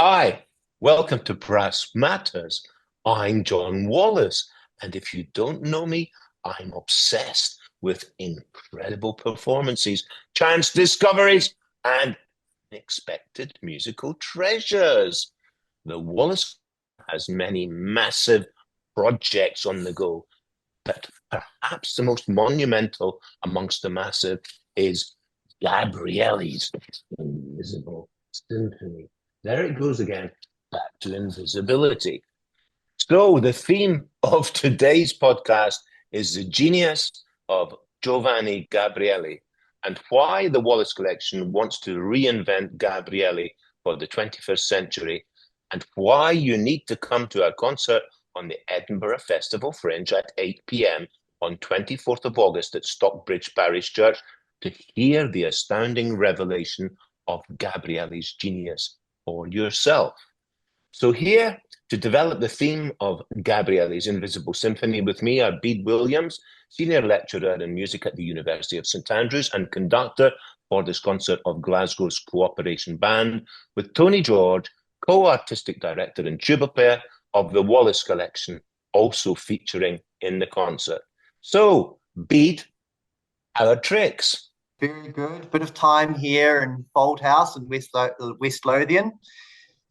Hi, welcome to Brass Matters. I'm John Wallace, and if you don't know me, I'm obsessed with incredible performances, chance discoveries, and unexpected musical treasures. The Wallace has many massive projects on the go, but perhaps the most monumental amongst the massive is Gabrielli's Invisible Symphony. There it goes again, back to invisibility. So, the theme of today's podcast is the genius of Giovanni Gabrieli and why the Wallace Collection wants to reinvent Gabrieli for the 21st century, and why you need to come to our concert on the Edinburgh Festival Fringe at 8 p.m. on 24th of August at Stockbridge Parish Church to hear the astounding revelation of Gabrieli's genius for yourself. So here to develop the theme of Gabrieli's Invisible Symphony with me are Bede Williams, Senior Lecturer in Music at the University of St Andrews and conductor for this concert of Glasgow's Cooperation Band, with Tony George, Co-Artistic Director and tuba player of the Wallace Collection, also featuring in the concert. So, Bede, our tricks. Very good. Bit of time here in House in West Lothian.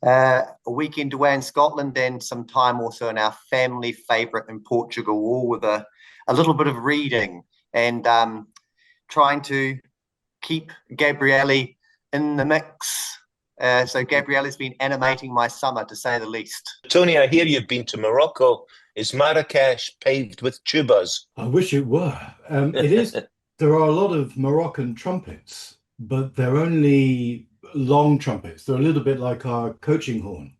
A weekend away in Scotland, and some time also in our family favourite in Portugal, all with a little bit of reading and trying to keep Gabrieli in the mix. So Gabrieli's been animating my summer, to say the least. Tony, I hear you've been to Morocco. Is Marrakesh paved with tubas? I wish it were. It is. There are a lot of Moroccan trumpets, but they're only long trumpets. They're a little bit like our coaching horn,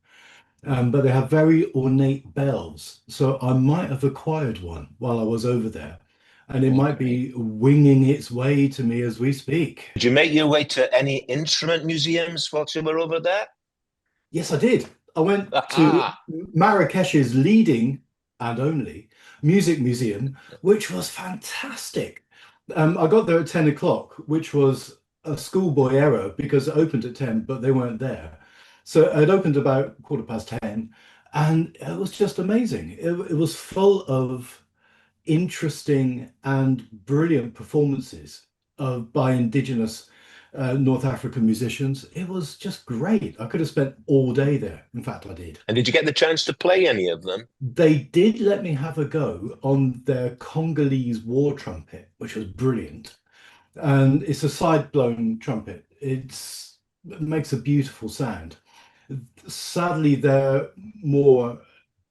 but they have very ornate bells. So I might have acquired one while I was over there, and it might be winging its way to me as we speak. Did you make your way to any instrument museums whilst you were over there? Yes, I did. I went to Marrakesh's leading and only music museum, which was fantastic. I got there at 10 o'clock, which was a schoolboy error because it opened at 10, but they weren't there. So it opened about 10:15, and it was just amazing. It was full of interesting and brilliant performances by indigenous North African musicians. It was just great. I could have spent all day there. In fact, I did. And did you get the chance to play any of them? They did let me have a go on their Congolese war trumpet, which was brilliant. And it's a side-blown trumpet. It makes a beautiful sound. Sadly, they're more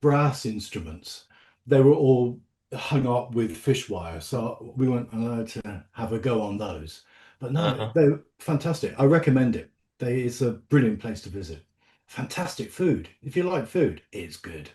brass instruments. They were all hung up with fish wire, so we weren't allowed to have a go on those. But no, they're fantastic. I recommend it. It's a brilliant place to visit. Fantastic food. If you like food, it's good.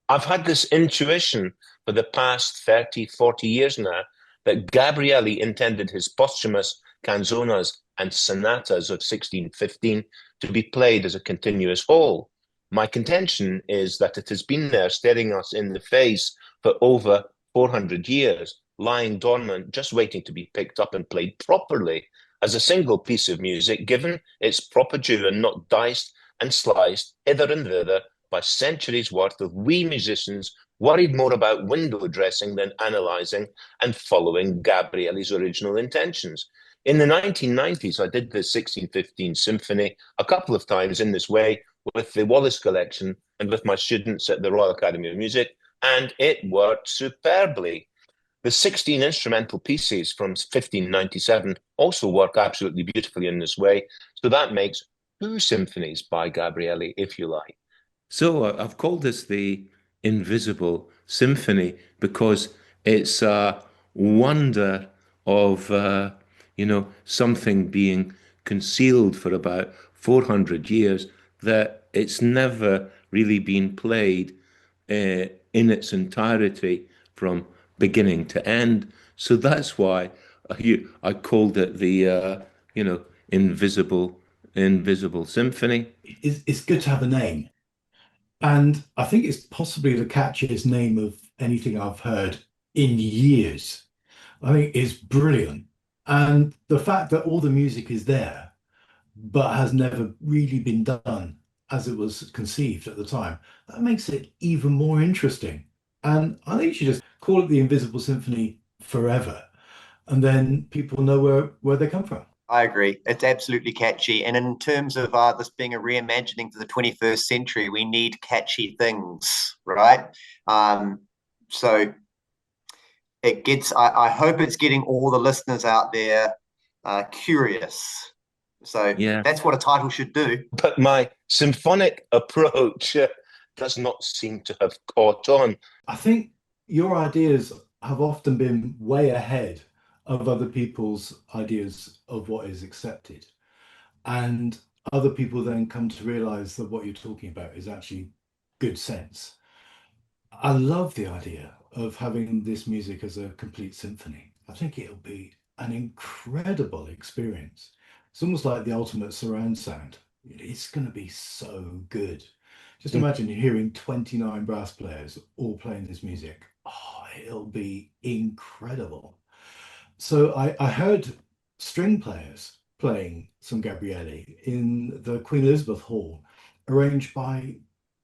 I've had this intuition for the past 30, 40 years now that Gabrieli intended his posthumous Canzonas and Sonatas of 1615 to be played as a continuous whole. My contention is that it has been there staring us in the face for over 400 years, lying dormant, just waiting to be picked up and played properly as a single piece of music, given its proper due and not diced and sliced hither and thither by centuries worth of we musicians worried more about window dressing than analysing and following Gabrieli's original intentions. In the 1990s, I did the 1615 Symphony a couple of times in this way with the Wallace Collection and with my students at the Royal Academy of Music, and it worked superbly. The 16 instrumental pieces from 1597 also work absolutely beautifully in this way, so that makes 2 symphonies by Gabrieli, if you like. So I've called this the Invisible Symphony because it's a wonder of, something being concealed for about 400 years, that it's never really been played in its entirety from beginning to end. So that's why I called it the, Invisible Symphony. It's good to have a name. And I think it's possibly the catchiest name of anything I've heard in years. I think it's brilliant. And the fact that all the music is there, but has never really been done as it was conceived at the time, that makes it even more interesting. And I think you should just call it the Invisible Symphony forever, and then people know where they come from. I agree. It's absolutely catchy. And in terms of this being a reimagining for the 21st century, we need catchy things, right? So it gets, I hope it's getting all the listeners out there curious. So that's what a title should do. But my symphonic approach does not seem to have caught on. I think your ideas have often been way ahead of other people's ideas of what is accepted. And other people then come to realize that what you're talking about is actually good sense. I love the idea of having this music as a complete symphony. I think it'll be an incredible experience. It's almost like the ultimate surround sound. It's going to be so good. Just imagine hearing 29 brass players all playing this music. Oh, it'll be incredible. So I heard string players playing some Gabrieli in the Queen Elizabeth Hall, arranged by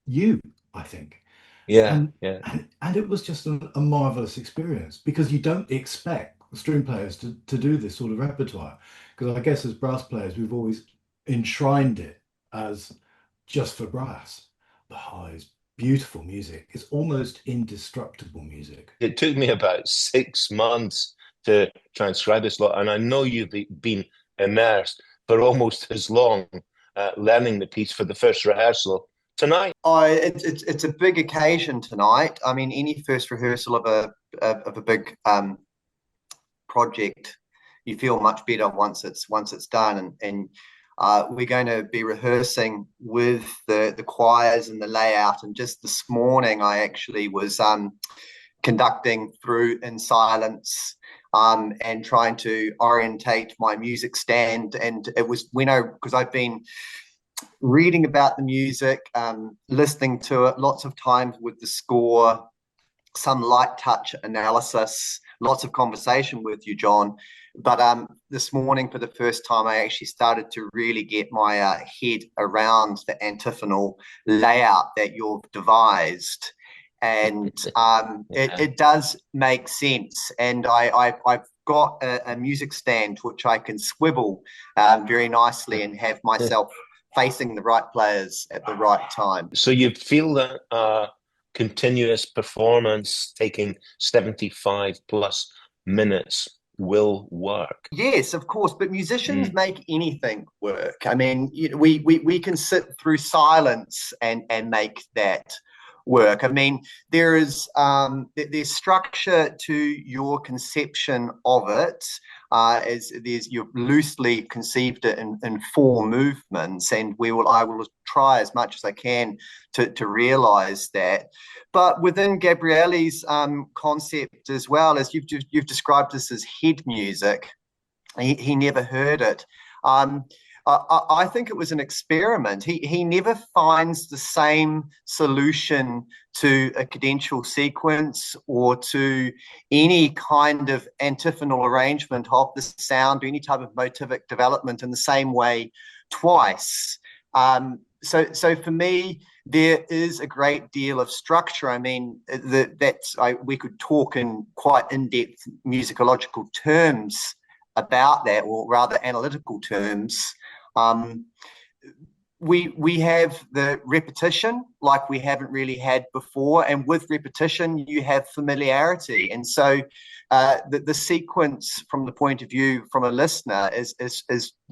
you, I think. And it was just a marvelous experience, because you don't expect string players to do this sort of repertoire. Because I guess as brass players, we've always enshrined it as just for brass. But it's beautiful music. It's almost indestructible music. It took me about 6 months to transcribe this lot, and I know you've been immersed for almost as long learning the piece for the first rehearsal tonight. It's a big occasion tonight. I mean, any first rehearsal of a big project, you feel much better once it's done. And we're going to be rehearsing with the choirs and the layout. And just this morning, I actually was conducting through in silence and trying to orientate my music stand. And it was because I've been reading about the music, listening to it lots of times with the score, some light touch analysis, lots of conversation with you, John. But this morning, for the first time, I actually started to really get my head around the antiphonal layout that you've devised. And it does make sense. And I've got a music stand which I can swivel very nicely and have myself facing the right players at the right time. So you feel that continuous performance taking 75 plus minutes will work? Yes, of course, but musicians make anything work. I mean, we can sit through silence and make that work. I mean, there's structure to your conception of it. You've loosely conceived it in 4 movements, and I will try as much as I can to realize that. But within Gabrieli's concept, as well as you've described this as head music, he never heard it. I think it was an experiment. He never finds the same solution to a cadential sequence or to any kind of antiphonal arrangement of the sound or any type of motivic development in the same way twice. So for me, there is a great deal of structure. I mean, we could talk in quite in-depth musicological terms about that, or rather analytical terms. We have the repetition like we haven't really had before, and with repetition you have familiarity, and so the sequence from the point of view from a listener is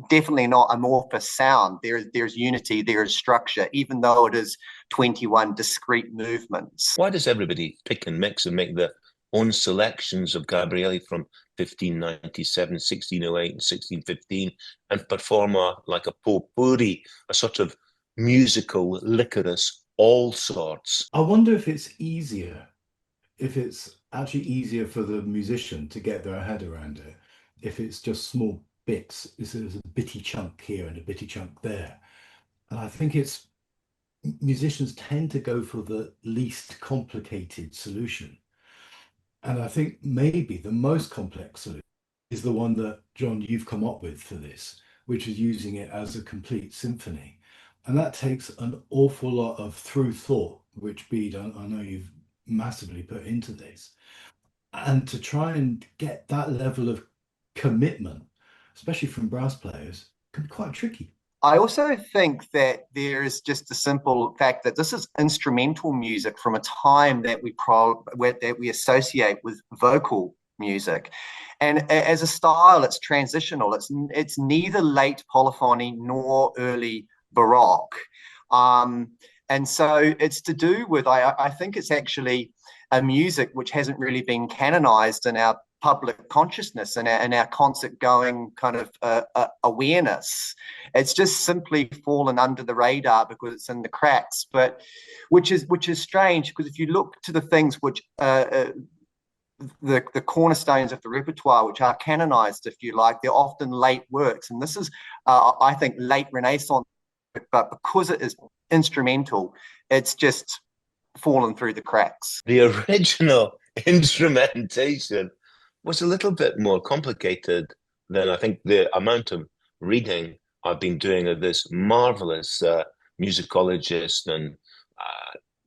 definitely not amorphous sound. There's unity, there is structure, even though it is 21 discrete movements. Why does everybody pick and mix and make their own selections of Gabrieli from 1597, 1608 and 1615 and perform like a potpourri, a sort of musical licorice, all sorts? I wonder if it's actually easier for the musician to get their head around it, if it's just small bits. There's a bitty chunk here and a bitty chunk there. And I think musicians tend to go for the least complicated solution. And I think maybe the most complex solution is the one that, John, you've come up with for this, which is using it as a complete symphony. And that takes an awful lot of through thought, which Bede, I know you've massively put into this. And to try and get that level of commitment, especially from brass players, can be quite tricky. I also think that there is just the simple fact that this is instrumental music from a time that we associate with vocal music, and as a style, it's transitional. It's neither late polyphony nor early Baroque, and so it's to do with I think it's actually a music which hasn't really been canonized in our public consciousness and our concert going kind of awareness. It's just simply fallen under the radar because it's in the cracks, but which is strange, because if you look to the things which the cornerstones of the repertoire, which are canonized, if you like, they're often late works, and this is I think late Renaissance, but because it is instrumental, it's just fallen through the cracks. The original instrumentation was a little bit more complicated than I think the amount of reading I've been doing of this marvelous musicologist and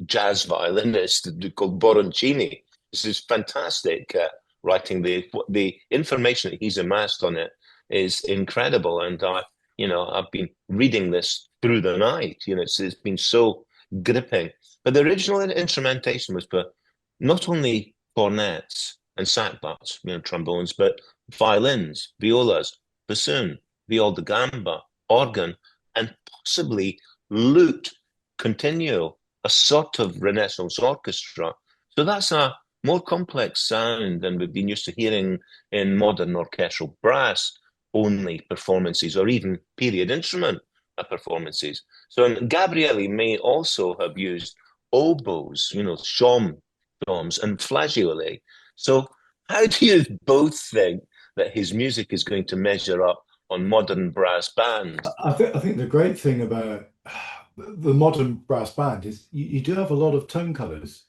jazz violinist called Boroncini. This is fantastic writing. The information that he's amassed on it is incredible, and I've been reading this through the night. It's been so gripping. But the original instrumentation was for not only cornets and sackbuts, trombones, but violins, violas, bassoon, viol da gamba, organ, and possibly lute, continuo, a sort of Renaissance orchestra. So that's a more complex sound than we've been used to hearing in modern orchestral brass only performances, or even period instrument performances. So Gabrieli may also have used oboes, shoms and flageoli. So how do you both think that his music is going to measure up on modern brass bands? I think the great thing about the modern brass band is you do have a lot of tone colors.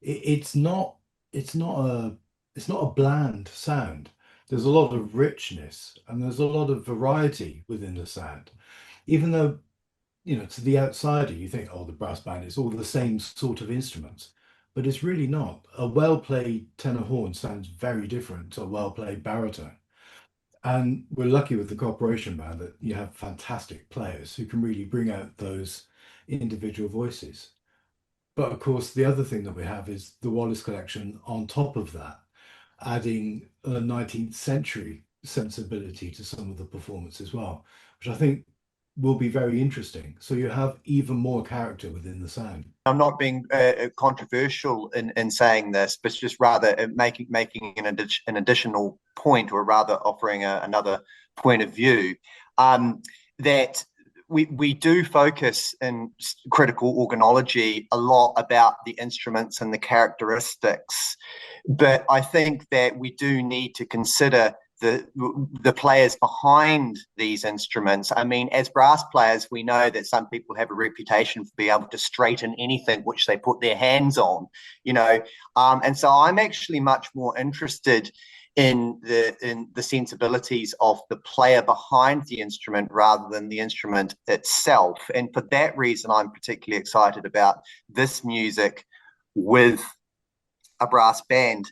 It's not a bland sound. There's a lot of richness and there's a lot of variety within the sound. Even though, to the outsider, you think, oh, the brass band is all the same sort of instruments, but it's really not. A well-played tenor horn sounds very different to a well-played baritone. And we're lucky with the Corporation Band that you have fantastic players who can really bring out those individual voices. But of course, the other thing that we have is the Wallace collection on top of that, adding a 19th century sensibility to some of the performance as well, which I think will be very interesting. So you have even more character within the sound. I'm not being controversial in saying this, but just rather making an additional point, or rather offering another point of view, that we do focus in critical organology a lot about the instruments and the characteristics, but I think that we do need to consider the players behind these instruments. I mean, as brass players, we know that some people have a reputation for being able to straighten anything which they put their hands on, and so I'm actually much more interested in the sensibilities of the player behind the instrument rather than the instrument itself. And for that reason, I'm particularly excited about this music with a brass band,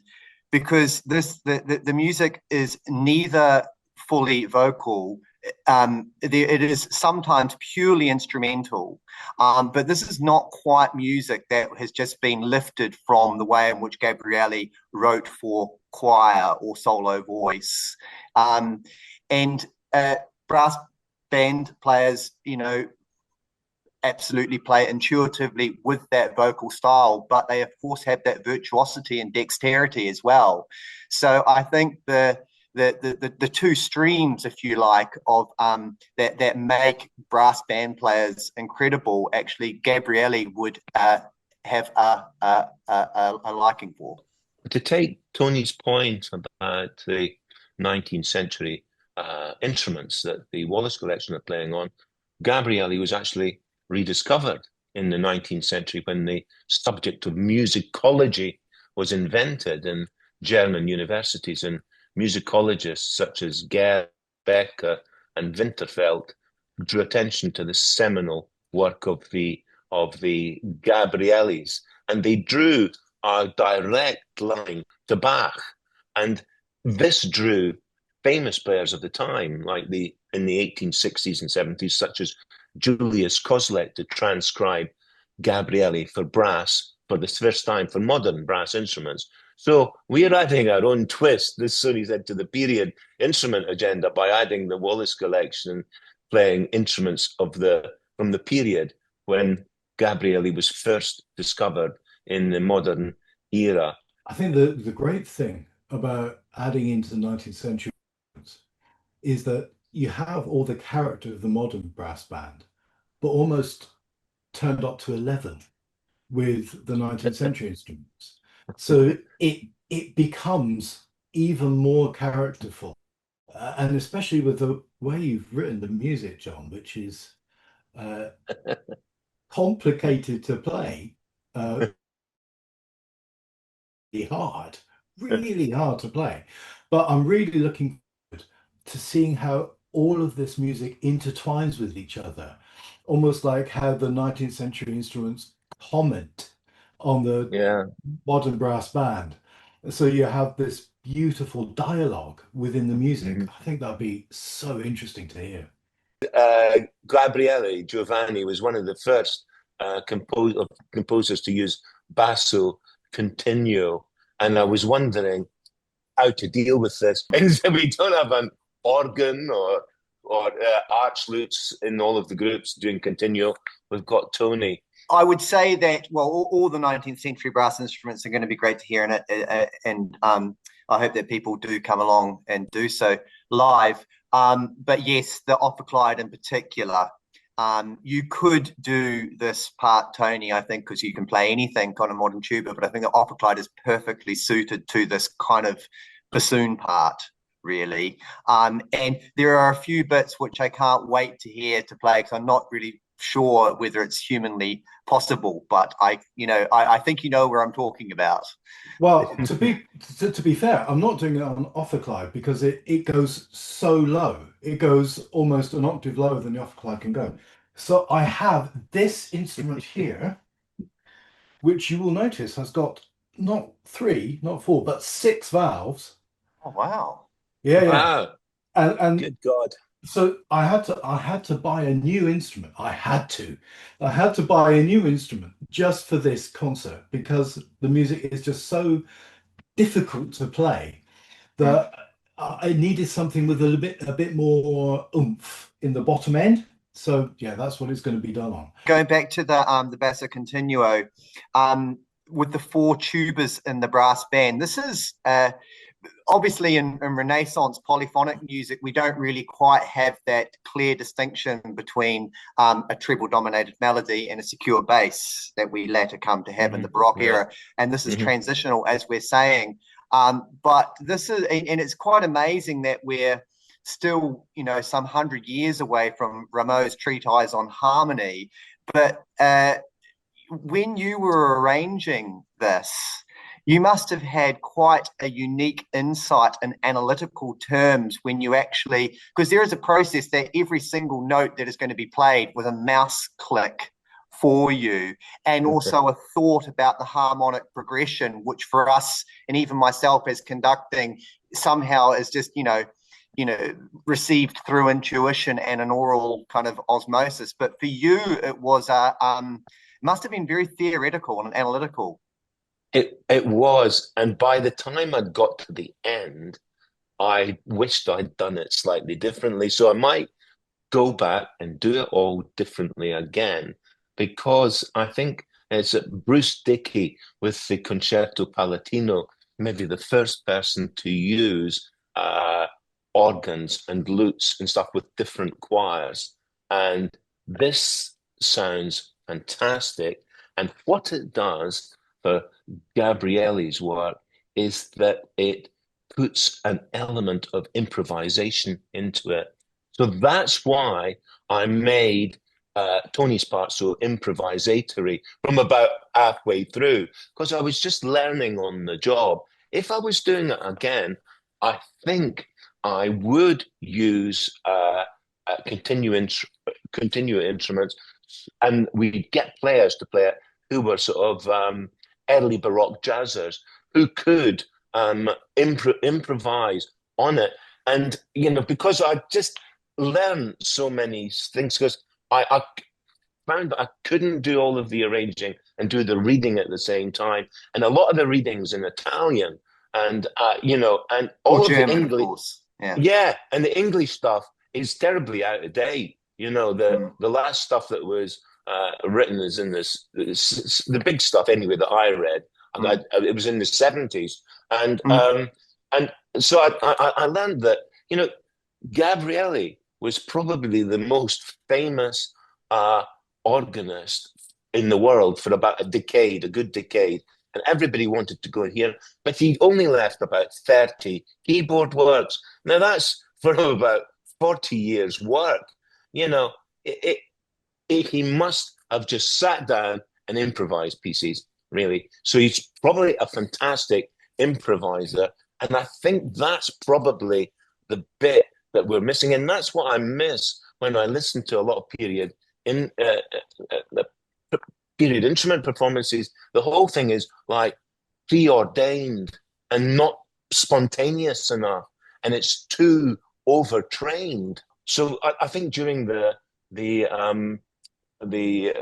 because the music is neither fully vocal. It is sometimes purely instrumental, but this is not quite music that has just been lifted from the way in which Gabrieli wrote for choir or solo voice. And brass band players, absolutely play intuitively with that vocal style, but they of course have that virtuosity and dexterity as well. So I think the two streams, if you like, of that make brass band players incredible, actually Gabrieli would have a liking for. To take Tony's point about the 19th century instruments that the Wallace collection are playing on, Gabrieli was actually rediscovered in the 19th century when the subject of musicology was invented in German universities, and musicologists such as Becker and Winterfeld drew attention to the seminal work of the Gabrielis, and they drew a direct line to Bach, and this drew famous players of the time, like in the 1860s and 70s, such as Julius Kozlek, to transcribe Gabrieli for brass for the first time for modern brass instruments. So we're adding our own twist, this Sony said, to the period instrument agenda by adding the Wallace collection, playing instruments from the period when Gabrieli was first discovered in the modern era. I think the great thing about adding into the 19th century is that you have all the character of the modern brass band, but almost turned up to 11 with the 19th century instruments. So it becomes even more characterful, and especially with the way you've written the music, John, which is complicated to play, really hard to play. But I'm really looking forward to seeing how all of this music intertwines with each other, almost like how the 19th century instruments comment on the modern brass band. So you have this beautiful dialogue within the music. I think that'd be so interesting to hear. Gabrieli Giovanni was one of the first composers to use basso continuo, and I was wondering how to deal with this. We don't have an organ or arch lutes in all of the groups doing continuo. We've got Tony. I would say that, well, all the 19th century brass instruments are going to be great to hear in it, and I hope that people do come along and do so live. But yes, the ophicleide in particular, you could do this part, Tony, I think, because you can play anything on a modern tuba, but I think the ophicleide is perfectly suited to this kind of bassoon part, really. And there are a few bits which I can't wait to hear to play, because I'm not really sure whether it's humanly possible, but I think you know where I'm talking about. Well, to be fair, I'm not doing it on ophicleide because it goes so low. It goes almost an octave lower than the ophicleide can go. So I have this instrument here, which you will notice has got not 3, not 4, but 6 valves. Oh wow! Yeah, wow. And good God. So I had to buy a new instrument. I had to buy a new instrument just for this concert because the music is just so difficult to play that I needed something with a bit more oomph in the bottom end. So yeah, that's what it's going to be done on. Going back to the basso continuo, with the 4 tubas in the brass band, this is obviously in Renaissance polyphonic music, we don't really quite have that clear distinction between a treble-dominated melody and a secure bass that we later come to have in the Baroque era. And this is transitional, as we're saying. But this is, and it's quite amazing that we're still, some 100 years away from Rameau's treatise on harmony. But when you were arranging this, you must have had quite a unique insight in analytical terms when you actually, because there is a process that every single note that is going to be played with a mouse click for you, and also a thought about the harmonic progression, which for us, and even myself as conducting, somehow is just, received through intuition and an oral kind of osmosis. But for you, it was must have been very theoretical and analytical. It was, and by the time I got to the end, I wished I'd done it slightly differently. So I might go back and do it all differently again, because I think it's Bruce Dickey with the Concerto Palatino, maybe the first person to use organs and lutes and stuff with different choirs. And this sounds fantastic. And what it does for Gabrieli's work is that it puts an element of improvisation into it. So that's why I made Tony's part so improvisatory from about halfway through, because I was just learning on the job. If I was doing it again, I think I would use continuo instruments And we'd get players to play it who were sort of early Baroque jazzers who could improvise on it. And, because I just learned so many things, because I found that I couldn't do all of the arranging and do the reading at the same time. And a lot of the readings in Italian and, and all Or of German, the of English. course. Yeah. Yeah, and the English stuff is terribly out of date. The last stuff that was written is in the big stuff anyway that I read. It was in the 70s, and so I learned that Gabrielli was probably the most famous organist in the world for about a good decade, and everybody wanted to go and hear. But he only left about 30 keyboard works. Now that's for about 40 years' work. He must have just sat down and improvised pieces, really. So he's probably a fantastic improviser, and I think that's probably the bit that we're missing, and that's what I miss when I listen to a lot of period instrument performances. The whole thing is like preordained and not spontaneous enough, and it's too overtrained. So I think during the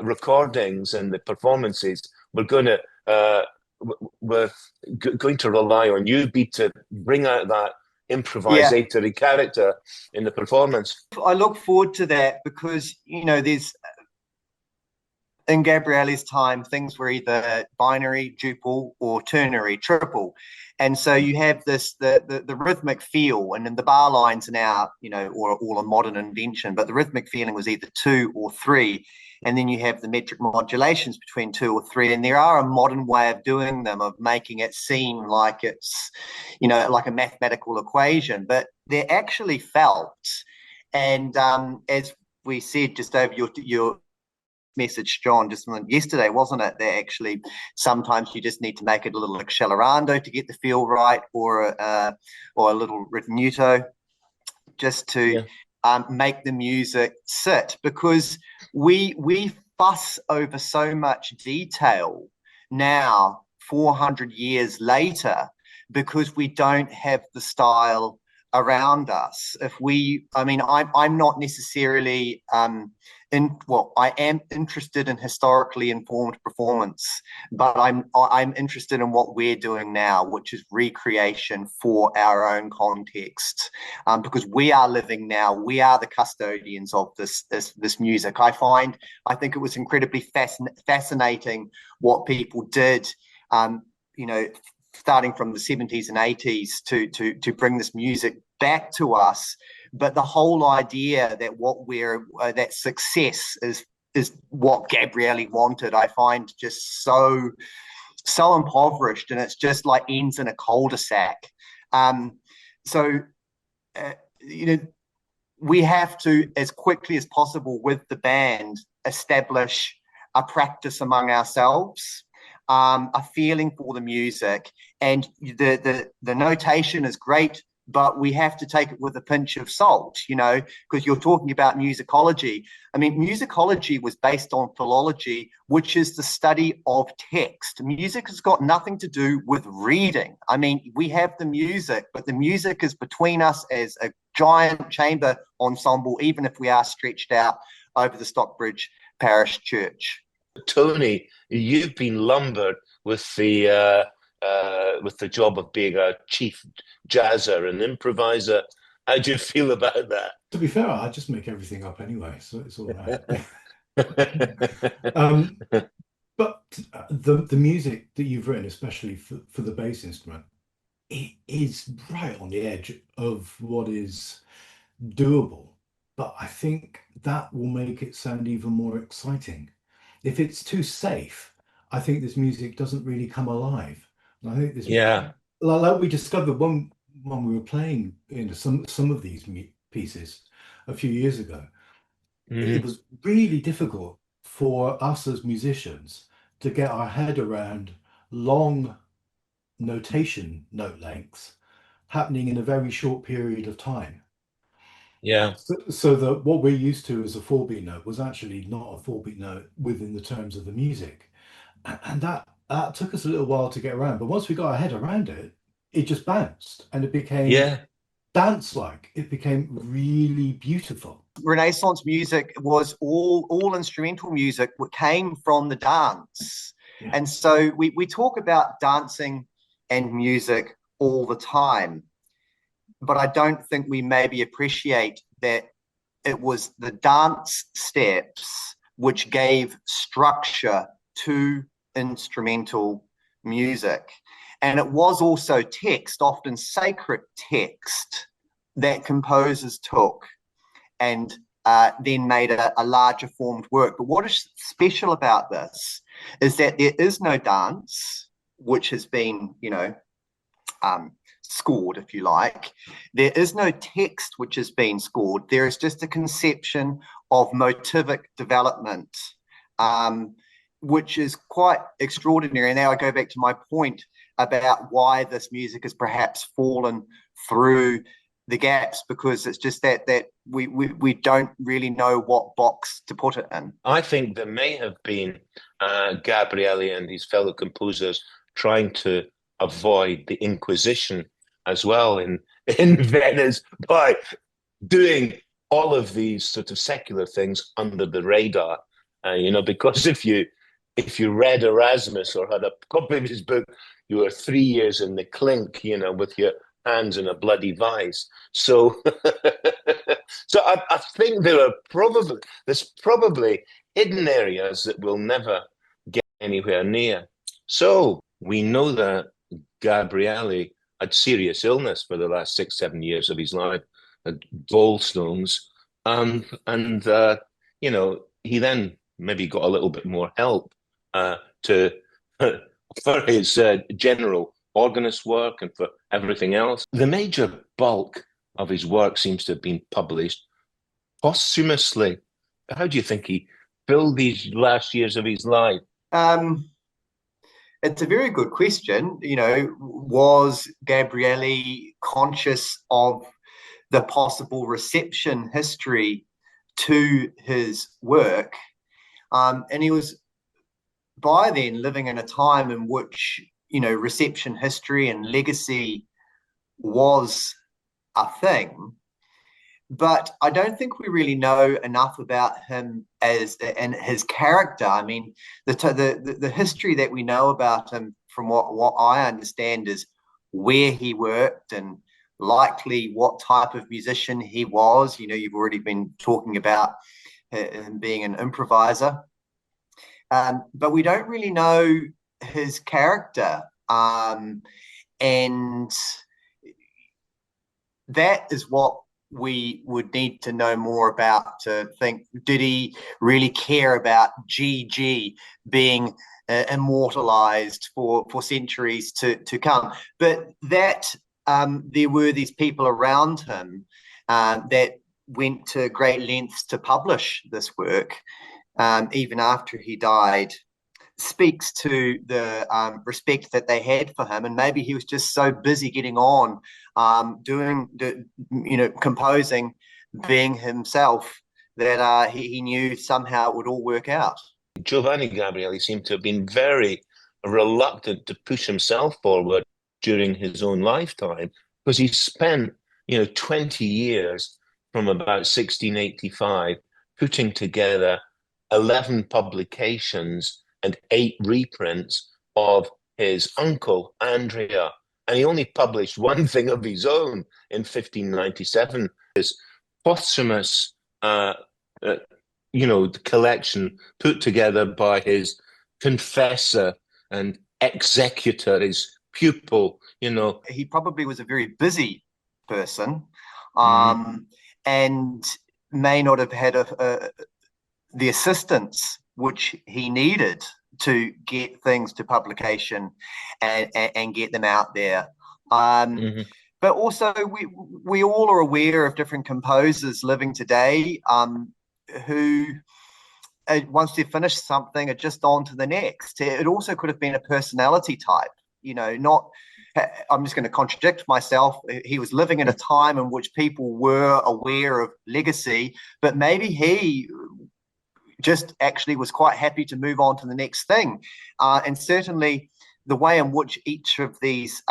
recordings and the performances, we're going to rely on you, Bede, to bring out that improvisatory character in the performance. I look forward to that because, there's in Gabrielli's time, things were either binary, duple, or ternary, triple. And so you have the rhythmic feel, and then the bar lines are now, or all a modern invention, but the rhythmic feeling was either 2 or 3. And then you have the metric modulations between 2 or 3. And there are a modern way of doing them, of making it seem like it's, like a mathematical equation, but they're actually felt. And as we said just over your message, John, just yesterday, wasn't it, that actually sometimes you just need to make it a little accelerando to get the feel right, or a little ritenuto, just to make the music sit, because we fuss over so much detail now 400 years later because we don't have the style around us. I'm not necessarily I am interested in historically informed performance, but I'm interested in what we're doing now, which is recreation for our own context, because we are living now. We are the custodians of this music. I think it was incredibly fascinating what people did, starting from the 70s and 80s to bring this music back to us. But the whole idea that that success is what Gabrielli wanted, I find just so impoverished, and it's just like ends in a cul-de-sac. We have to, as quickly as possible with the band, establish a practice among ourselves, a feeling for the music, and the notation is great, but we have to take it with a pinch of salt, because you're talking about musicology. Musicology was based on philology, which is the study of text. Music has got nothing to do with reading. We have the music, but the music is between us as a giant chamber ensemble, even if we are stretched out over the Stockbridge Parish Church. Tony, you've been lumbered with the job of being a chief jazzer and improviser. How do you feel about that? To be fair, I just make everything up anyway, so it's all right. But the music that you've written, especially for the bass instrument, it is right on the edge of what is doable. But I think that will make it sound even more exciting. If it's too safe, I think this music doesn't really come alive. And I think this, like we discovered when we were playing some of these pieces a few years ago, it was really difficult for us as musicians to get our head around long notation note lengths happening in a very short period of time. Yeah. So that what we're used to as a four-beat note was actually not a four-beat note within the terms of the music. And that took us a little while to get around. But once we got our head around it, it just bounced and it became Yeah. dance-like. It became really beautiful. Renaissance music was all instrumental music came from the dance. Yeah. And so we talk about dancing and music all the time, but I don't think we maybe appreciate that it was the dance steps which gave structure to instrumental music. And it was also text, often sacred text, that composers took and then made a larger formed work. But what is special about this is that there is no dance, which has been, scored, if you like. There is no text which has been scored. There is just a conception of motivic development, which is quite extraordinary. And now I go back to my point about why this music has perhaps fallen through the gaps, because it's just that we don't really know what box to put it in. I think there may have been Gabrielli and his fellow composers trying to avoid the Inquisition as well in Venice by doing all of these sort of secular things under the radar. Because if you read Erasmus or had a copy of his book, you were 3 years in the clink, with your hands in a bloody vice. So, so I think there's probably hidden areas that we'll never get anywhere near. So we know that Gabrielli had serious illness for the last 6-7 years of his life, had gallstones, and he then maybe got a little bit more help to for his general organist work and for everything else. The major bulk of his work seems to have been published posthumously. How do you think he filled these last years of his life? It's a very good question. Was Gabrielli conscious of the possible reception history to his work? And he was by then living in a time in which, reception history and legacy was a thing. But I don't think we really know enough about him and his character. I mean, the history that we know about him, from what I understand, is where he worked and likely what type of musician he was. You've already been talking about him being an improviser, but we don't really know his character, and that is what we would need to know more about to think, did he really care about GG being immortalized for centuries to come? But that there were these people around him that went to great lengths to publish this work, even after he died, speaks to the respect that they had for him. And maybe he was just so busy getting on, composing, being himself, that he knew somehow it would all work out. Giovanni Gabrieli seemed to have been very reluctant to push himself forward during his own lifetime, because he spent 20 years from about 1685 putting together 11 publications and 8 reprints of his uncle Andrea, and he only published one thing of his own in 1597. His posthumous collection put together by his confessor and executor, his pupil. He probably was a very busy person, and may not have had the assistance which he needed to get things to publication and get them out there. But also, we all are aware of different composers living today who, once they've finished something, are just on to the next. It also could have been a personality type, not I'm just going to contradict myself. He was living in a time in which people were aware of legacy, but maybe he just actually was quite happy to move on to the next thing. And certainly the way in which each of these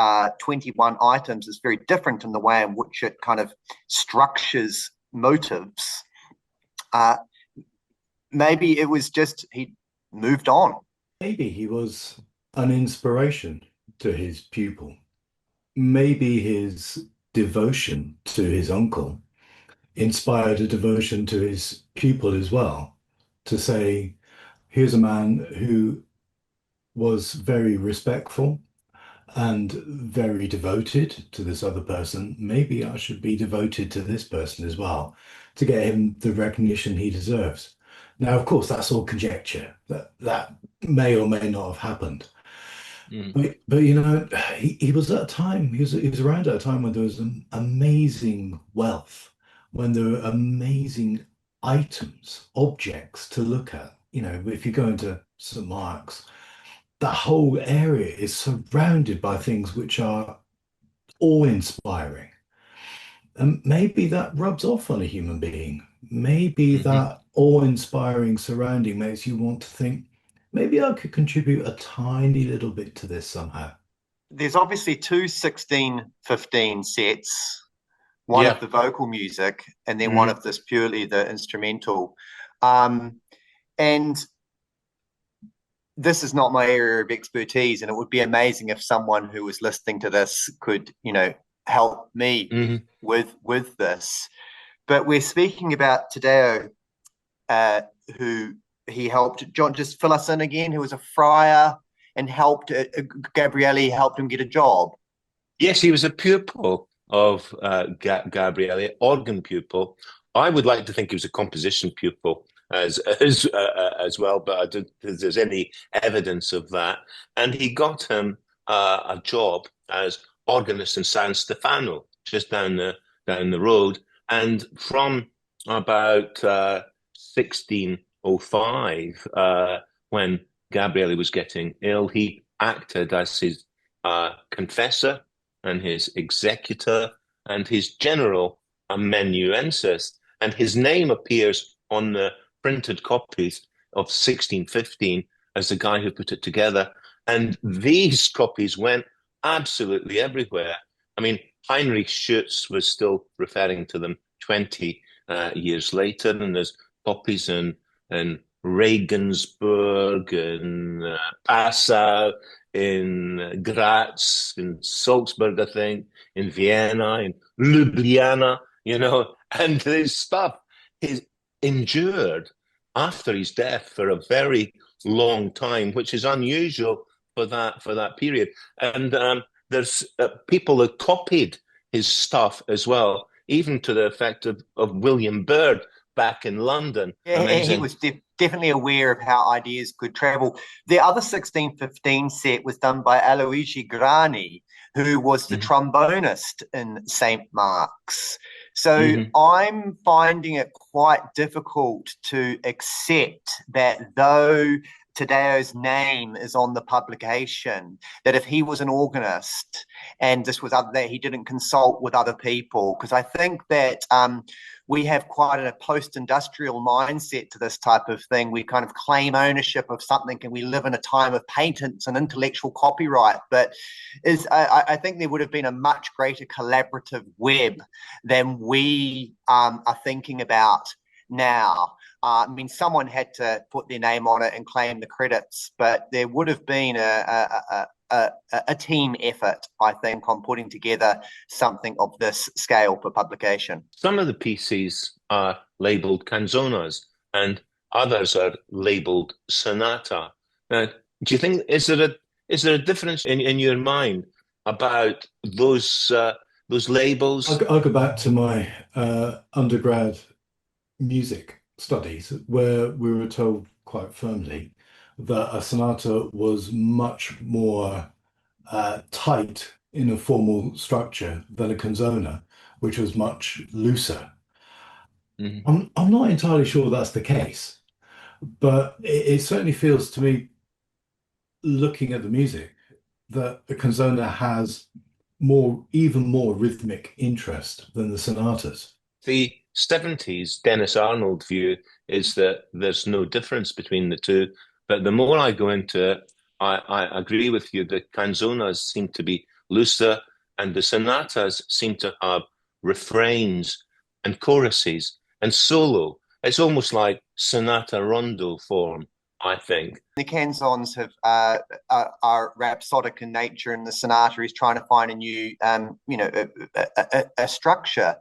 21 items is very different in the way in which it kind of structures motives. Maybe it was just he moved on. Maybe he was an inspiration to his pupil. Maybe his devotion to his uncle inspired a devotion to his pupil as well, to say, here's a man who was very respectful and very devoted to this other person. Maybe I should be devoted to this person as well, to get him the recognition he deserves. Now, of course, that's all conjecture. That may or may not have happened. But you know, he was at a time, he was around at a time when there was an amazing wealth, when there were amazing items, objects to look at. You know, if you go into St. Mark's, that whole area is surrounded by things which are awe-inspiring. And maybe that rubs off on a human being. Maybe that awe-inspiring surrounding makes you want to think, maybe I could contribute a tiny little bit to this somehow. There's obviously two 16-15 sets, one of the vocal music and then one of this purely the instrumental. And this is not my area of expertise, and it would be amazing if someone who was listening to this could, you know, help me with this. But we're speaking about Taddeo, who he helped. John, just fill us in again. Who was a friar and helped Gabrielli helped him get a job. Yes, he was a pupil of Gabrielli, organ pupil. I would like to think he was a composition pupil as well, but I don't think there's any evidence of that. And he got him a job as organist in San Stefano, just down the road. And from about 1605, when Gabrieli was getting ill, he acted as his confessor and his executor and his general amanuensis. And his name appears on the printed copies of 1615 as the guy who put it together. And these copies went absolutely everywhere. I mean, Heinrich Schütz was still referring to them 20 years later, and there's copies in Regensburg, in Passau, in Graz, in Salzburg, I think, in Vienna, in Ljubljana, you know, and this stuff is endured after his death for a very long time, which is unusual for that period. And there's people that copied his stuff as well, even to the effect of William Byrd back in London. Yeah, he was definitely aware of how ideas could travel. The other 1615 set was done by Aloisi Grani, who was the trombonist in St. Mark's. So I'm finding it quite difficult to accept that though Taddeo's name is on the publication, that if he was an organist and this was that he didn't consult with other people, because I think that we have quite a post-industrial mindset to this type of thing. We kind of claim ownership of something, and we live in a time of patents and intellectual copyright. But I think there would have been a much greater collaborative web than we are thinking about now. I mean, someone had to put their name on it and claim the credits, but there would have been a team effort, I think, on putting together something of this scale for publication. Some of the pieces are labeled canzonas and others are labeled sonata. Now, do you think, is there a difference in your mind about those labels? I'll go back to my undergrad music studies, where we were told quite firmly that a sonata was much more tight in a formal structure than a canzona, which was much looser. I'm not entirely sure that's the case, but it certainly feels to me, looking at the music, that the canzona has even more rhythmic interest than the sonatas. The 70s Dennis Arnold view is that there's no difference between the two, but the more I go into it, I agree with you. The canzonas seem to be looser, and the sonatas seem to have refrains and choruses and solo. It's almost like sonata rondo form, I think. The canzons are rhapsodic in nature, and the sonata is trying to find a new, a structure.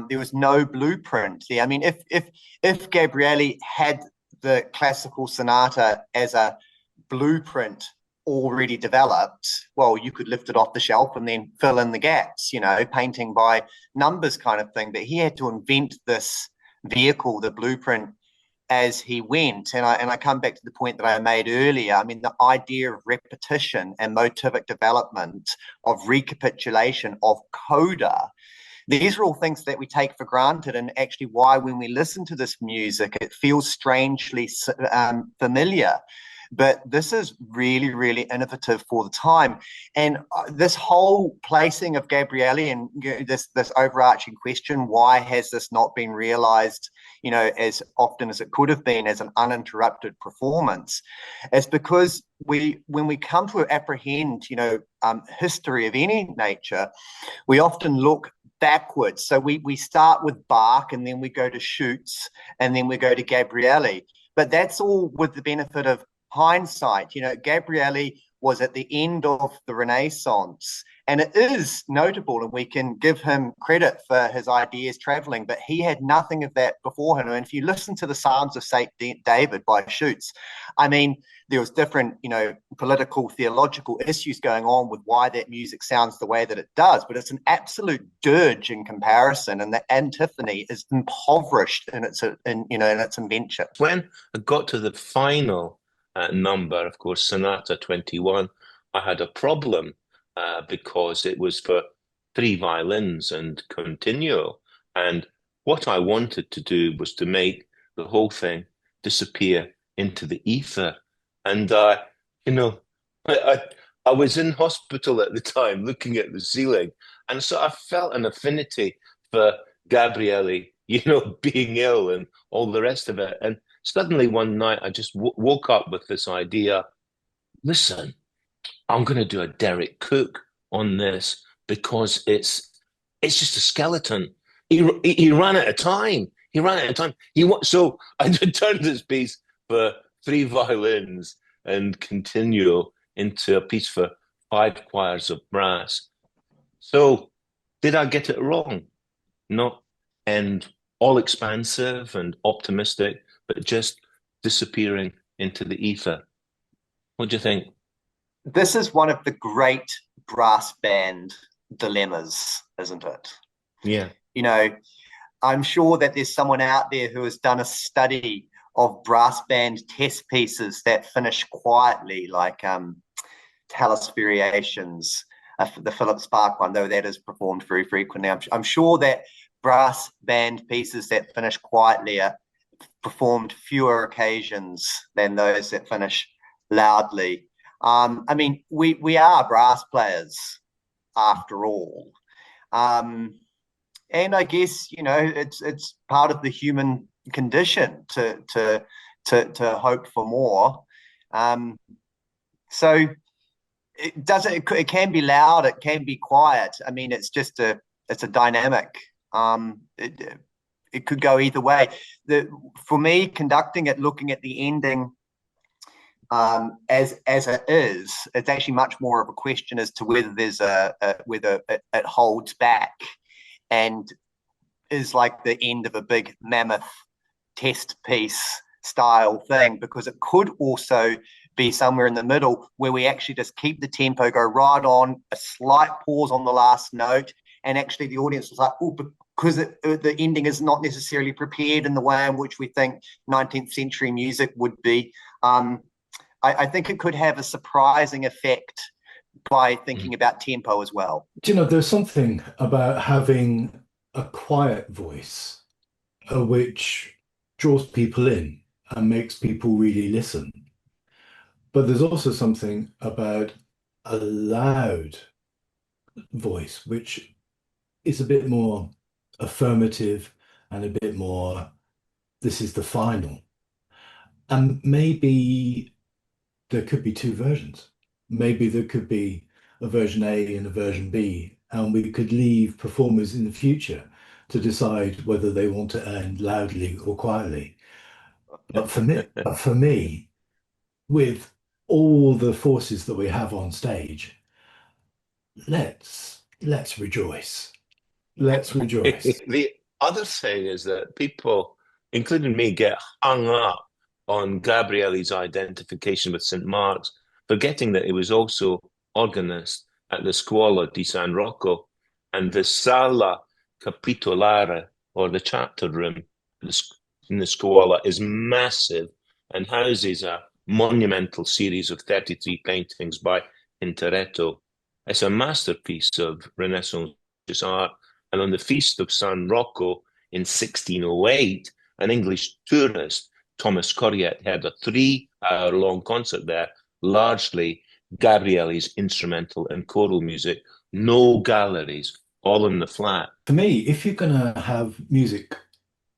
There was no blueprint there. I mean, if Gabrieli had the classical sonata as a blueprint already developed, well, you could lift it off the shelf and then fill in the gaps, painting by numbers kind of thing. But he had to invent this vehicle, the blueprint, as he went. And I come back to the point that I made earlier. I mean, the idea of repetition and motivic development, of recapitulation, of coda, these are all things that we take for granted, and actually why when we listen to this music, it feels strangely familiar. But this is really, really innovative for the time. And this whole placing of Gabrieli and this overarching question, why has this not been realized, as often as it could have been as an uninterrupted performance? It's because when we come to apprehend, history of any nature, we often look backwards. So we start with Bach, and then we go to Schütz, and then we go to Gabrieli. But that's all with the benefit of hindsight. Gabrieli was at the end of the Renaissance, and it is notable, and we can give him credit for his ideas traveling, but he had nothing of that before him. And if you listen to the Psalms of St. David by Schütz, I mean, there was different, political, theological issues going on with why that music sounds the way that it does, but it's an absolute dirge in comparison, and the antiphony is impoverished in its invention. When I got to the final number, of course, Sonata 21, I had a problem because it was for 3 violins and continuo. And what I wanted to do was to make the whole thing disappear into the ether. And, I was in hospital at the time looking at the ceiling. And so I felt an affinity for Gabrieli, being ill and all the rest of it. And suddenly one night I just woke up with this idea, listen, I'm going to do a Derek Cook on this because it's just a skeleton. He ran out of time. So I turned this piece for 3 violins and continuo into a piece for 5 choirs of brass. So did I get it wrong? Not and all expansive and optimistic, but just disappearing into the ether. What do you think? This is one of the great brass band dilemmas, isn't it? Yeah. I'm sure that there's someone out there who has done a study of brass band test pieces that finish quietly, like Tallis Variations, the Philip Spark one, though that is performed very frequently. I'm sure that brass band pieces that finish quietly are performed fewer occasions than those that finish loudly. I mean, we are brass players after all. And I guess, it's part of the human condition to hope for more. So it can be loud, it can be quiet. I mean, it's a dynamic. It could go either way. For me, conducting it, looking at the ending as it is, it's actually much more of a question as to whether there's whether it holds back and is like the end of a big mammoth test piece style thing, because it could also be somewhere in the middle where we actually just keep the tempo, go right on, a slight pause on the last note, and actually the audience is like, oh, because the ending is not necessarily prepared in the way in which we think 19th century music would be. I think it could have a surprising effect by thinking about tempo as well. There's something about having a quiet voice which draws people in and makes people really listen. But there's also something about a loud voice, which is a bit more affirmative and a bit more, this is the final. And maybe there could be two versions. Maybe there could be a version A and a version B, and we could leave performers in the future to decide whether they want to end loudly or quietly. But for me, with all the forces that we have on stage, let's rejoice. Let's rejoice. The other thing is that people, including me, get hung up on Gabrielli's identification with St. Mark's, forgetting that he was also organist at the Scuola di San Rocco, and the Sala Capitolare, or the chapter room in the Scuola, is massive and houses a monumental series of 33 paintings by Tintoretto. It's a masterpiece of Renaissance art. And on the Feast of San Rocco in 1608, an English tourist, Thomas Coryat, had a 3-hour-long concert there, largely Gabrielli's instrumental and choral music, no galleries, all in the flat. For me, if you're going to have music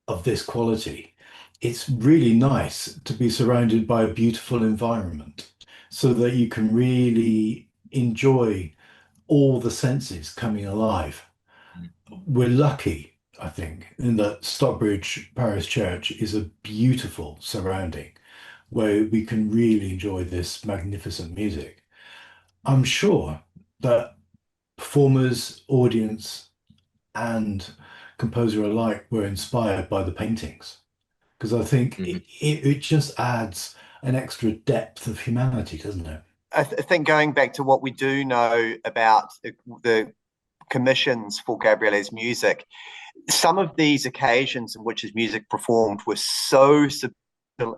of this quality, it's really nice to be surrounded by a beautiful environment so that you can really enjoy all the senses coming alive. We're lucky, I think, in that Stockbridge Parish Church is a beautiful surrounding where we can really enjoy this magnificent music. I'm sure that performers, audience, and composer alike were inspired by the paintings because I think it just adds an extra depth of humanity, doesn't it? I think going back to what we do know about the commissions for Gabrielli's music, some of these occasions in which his music performed were so subtle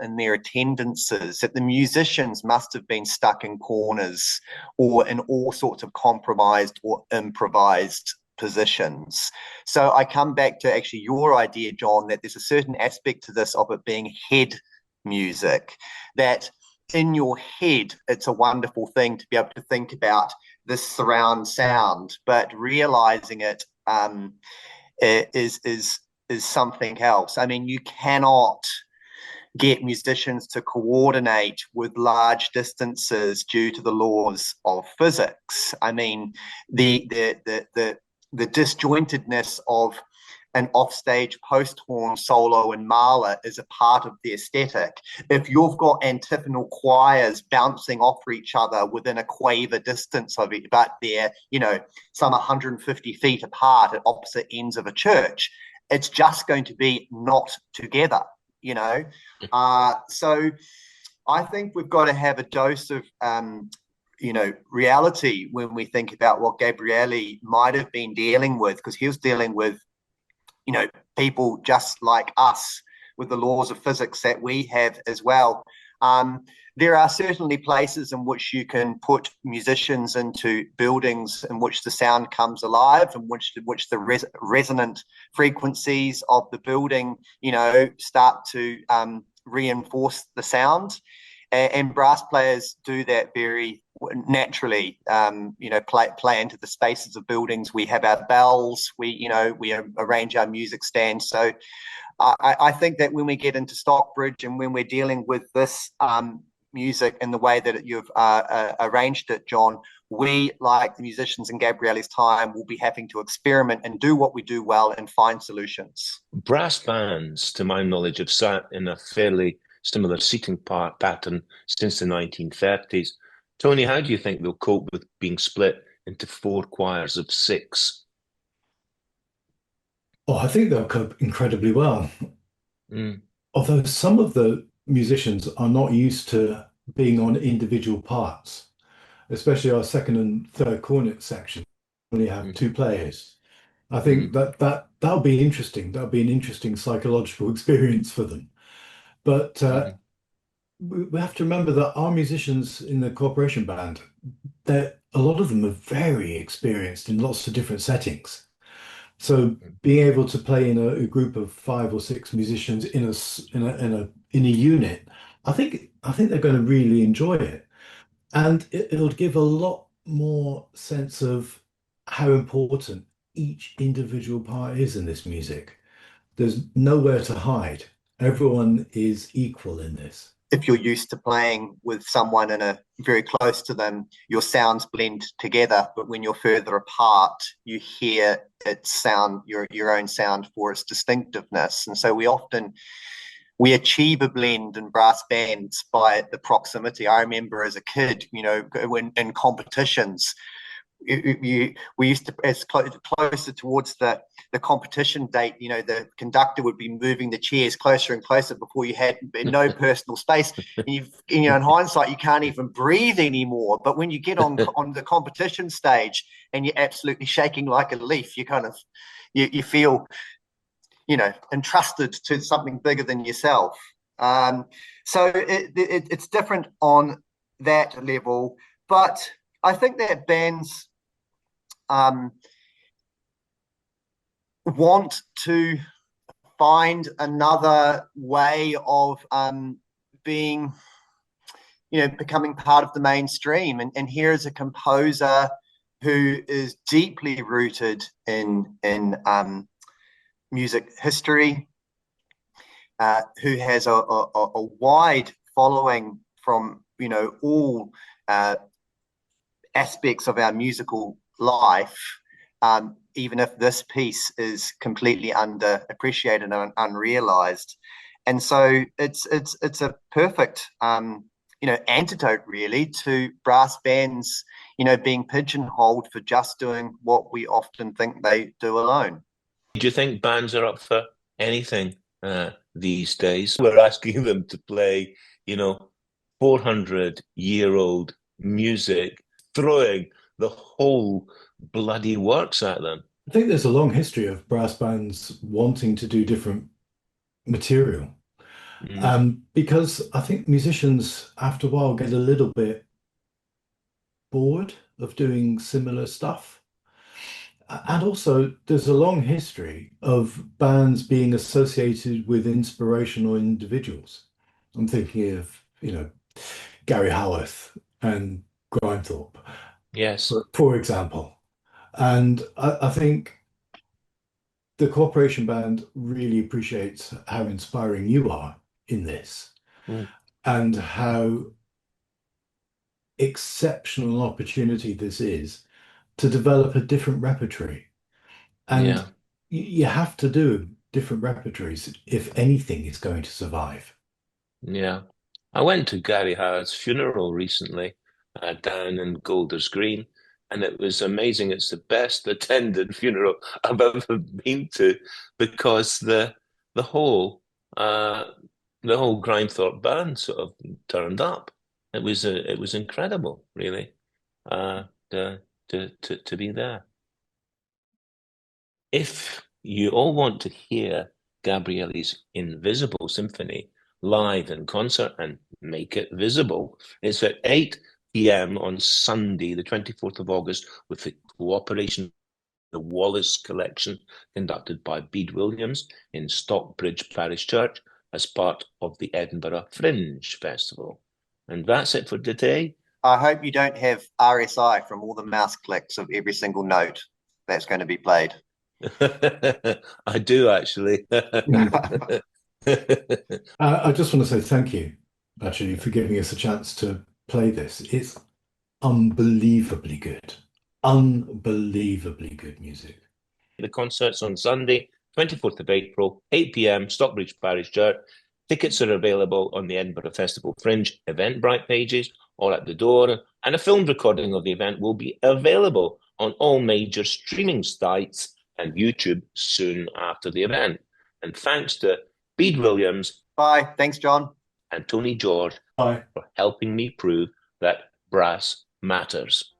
in their attendances that the musicians must have been stuck in corners or in all sorts of compromised or improvised positions. So I come back to actually your idea, John, that there's a certain aspect to this of it being head music, that in your head, it's a wonderful thing to be able to think about this surround sound, but realizing it is something else. I mean, you cannot get musicians to coordinate with large distances due to the laws of physics. I mean, the disjointedness of an offstage post horn solo in Mahler is a part of the aesthetic. If you've got antiphonal choirs bouncing off each other within a quaver distance of it, but they're, some 150 feet apart at opposite ends of a church, it's just going to be not together, So I think we've got to have a dose of, reality when we think about what Gabrielli might have been dealing with, because he was dealing with people just like us with the laws of physics that we have as well. There are certainly places in which you can put musicians into buildings in which the sound comes alive, and which the resonant frequencies of the building, start to reinforce the sound. And brass players do that very naturally, play into the spaces of buildings. We have our bells, we arrange our music stands. So I think that when we get into Stockbridge and when we're dealing with this music in the way that you've arranged it, John, we, like the musicians in Gabrielli's time, will be having to experiment and do what we do well and find solutions. Brass bands, to my knowledge, have sat in a fairly similar seating pattern since the 1930s. Tony, how do you think they'll cope with being split into 4 choirs of 6? Oh, I think they'll cope incredibly well. Although some of the musicians are not used to being on individual parts, especially our second and third cornet section only have 2 players. I think that'll be interesting. That'll be an interesting psychological experience for them. But we have to remember that our musicians in the corporation band, a lot of them are very experienced in lots of different settings. So being able to play in a group of 5 or 6 musicians in a unit, I think they're going to really enjoy it, and it'll give a lot more sense of how important each individual part is in this music. There's nowhere to hide. Everyone is equal in this. If you're used to playing with someone and very close to them, your sounds blend together. But when you're further apart, you hear its sound, your own sound for its distinctiveness. And so we achieve a blend in brass bands by the proximity. I remember as a kid, when in competitions, we used to, as closer towards the competition date, the conductor would be moving the chairs closer and closer before you had no personal space. And in hindsight, you can't even breathe anymore. But when you get on the competition stage and you're absolutely shaking like a leaf, you kind of you feel entrusted to something bigger than yourself. So it's different on that level, but I think that bands want to find another way of being, becoming part of the mainstream. And here is a composer who is deeply rooted in music history, who has a wide following from all aspects of our musical life, even if this piece is completely underappreciated and unrealized. And so it's a perfect antidote really to brass bands being pigeonholed for just doing what we often think they do alone. Do you think bands are up for anything these days? We're asking them to play 400-year-old music, throwing the whole bloody works at them. I think there's a long history of brass bands wanting to do different material. Because I think musicians, after a while, get a little bit bored of doing similar stuff. And also, there's a long history of bands being associated with inspirational individuals. I'm thinking of, Gary Howarth and Grindthorpe, Yes. for example. And I think the Cooperation Band really appreciates how inspiring you are in this and how exceptional an opportunity this is to develop a different repertory. And you have to do different repertories if anything is going to survive. Yeah. I went to Gary Howard's funeral recently down in Golders Green, and it was amazing. It's the best attended funeral I've ever been to because the whole Grindthorpe band sort of turned up. It was incredible, really, to be there. If you all want to hear Gabrieli's Invisible Symphony live in concert and make it visible, it's at 8 p.m. on Sunday, the 24th of August, with the cooperation of the Wallace Collection, conducted by Bede Williams in Stockbridge Parish Church as part of the Edinburgh Fringe Festival. And that's it for today. I hope you don't have RSI from all the mouse clicks of every single note that's going to be played. I do actually. I just want to say thank you, actually, for giving us a chance to play this. It's unbelievably good. Unbelievably good music. The concert's on Sunday, 24th of April, 8 p.m, Stockbridge Parish Church. Tickets are available on the Edinburgh Festival Fringe Eventbrite pages or at the door, and a filmed recording of the event will be available on all major streaming sites and YouTube soon after the event. And thanks to Bede Williams. Bye. Thanks, John. And Tony George. Bye. For helping me prove that brass matters.